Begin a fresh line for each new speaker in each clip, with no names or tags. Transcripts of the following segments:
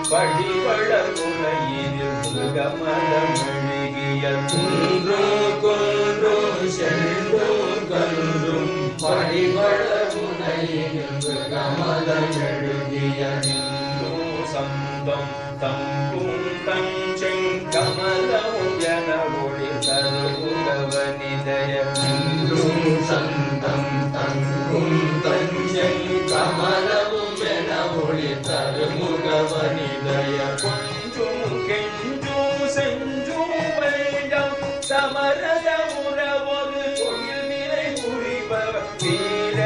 படிவளர் முறையில் கமலமழுகிய குன்றும் கொன்றும் சென்றும் கன்றும் படிவளர் முறையில் கமலமழுகிய சந்தம் தங்கும் தஞ்செங் கமலமும் என ஒளி தருகவனிதய சந்தம் தங்கும் தஞ்செங் கமலமும் என ஒளி தருமுகவனிதய கொஞ்சும் கெஞ்சும் செஞ்சும் வேண்டாம் சமரத உறவொரு தொழில் நிலை புரிபவர் வீர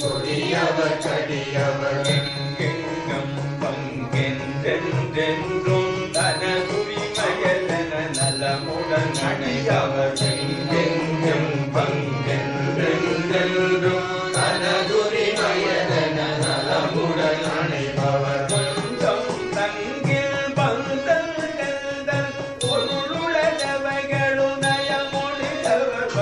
கொடியவர் கடியவர் எங்கெங்கும் பங்கென்றென்றென்றும் தனதுரிமையென நலமுடன் அடையவர் எங்கெங்கும் பங்கென்றென்றென்றும் தனதுரிமையென நலமுடன் அடைபவர் கொஞ்சம் தங்கில் பந்தல் கந்தல் பொருளுளவைகளும் நயமொழியவர்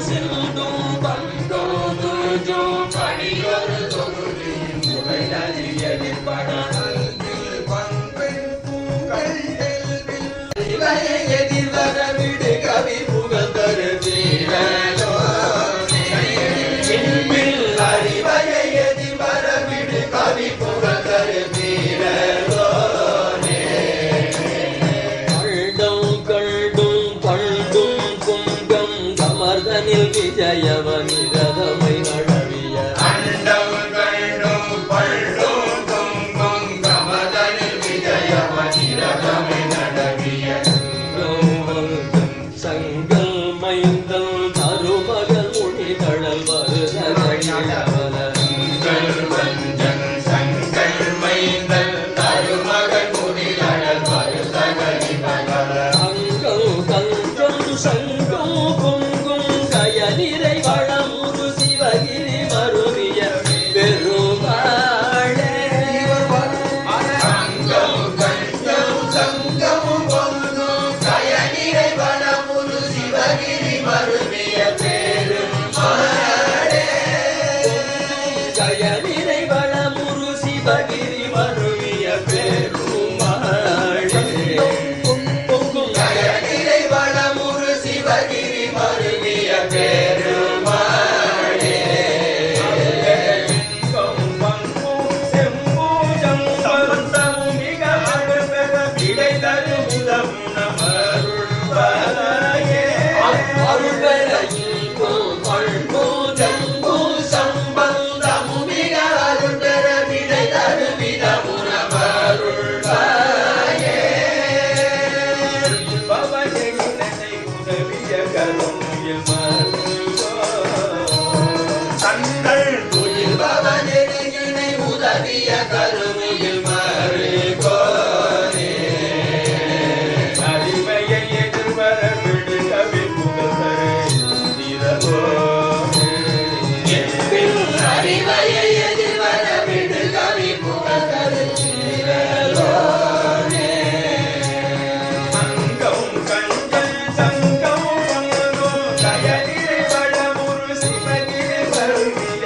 சிந்தும் பந்தோம் துஞ்சும் பணியொரு தொகுதி முறை எதிர்பட எதிர்வர விடு கவி புகழ் தரு தீரலோ அறிவையை எதிர்வர விடு கவி புகழ் தரு தீரலோ கள்டும் கள்டும் பள்டும் குங்கம் கமர்தனில் விஜயவனிரதமை நழவிய
அண்டம் கண்டும் பள்ளும் குங்கும் கமதனில் விஜயவனிரதமை நடவிய
சங்கல் மைந்தல் தருமகன் மொழிதழல் வருதவல
வஞ்சன் சங்கல் மைந்தல் தருமகன் முடிதழல் வருதகரி பகல
அங்கல் கஞ்சம் சங்கம் பொங்கும் கயனிரை வளமுரு சிவகிரி மருவிய பெருமாளே
அங்கம் கஞ்சம் சங்கம் பொங்கும் கயனிரை வனமுரு சிவகிரி மருவிய பெருமாளே
கயனிரை வளமுரு சிவகிரி மருவிய பெருமாளே பொங்கும்
கயனிரை வனமுரு சிவகிரி மருவிய பெருமாளே தங்கள் துயில் பவனெருகினை உதவிய கருமையில் மறுகோனே அறிவையை எதிர்வர விடு கவி புகழ் அறிவையை எதிர்வர விடு கவி புகழ் அங்கம் கஞ்சல் சங்கம் பங்கும் கயனிரை வளமுரு சிவகிரி மருவிய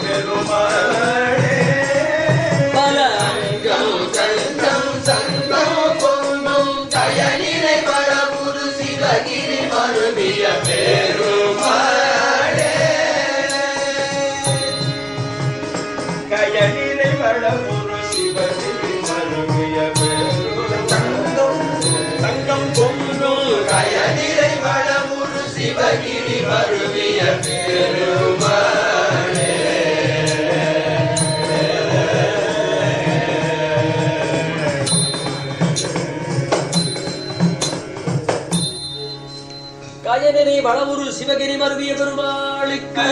பெருமாளே
பல
அங்கம் கஞ்சம் சங்கம் பொங்கும் கயனிரை வளமுரு சிவகிரி மருவிய பெருமாளே கயனிரை வளமுரு சிவகிரி மருவிய தங்கம் பொங்கும் கயனிரை வளமுரு சிவகிரி மருவிய பெருமாளே
கயனிரை வளமுரு சிவகிரி மருவிய பெருமாளுக்கு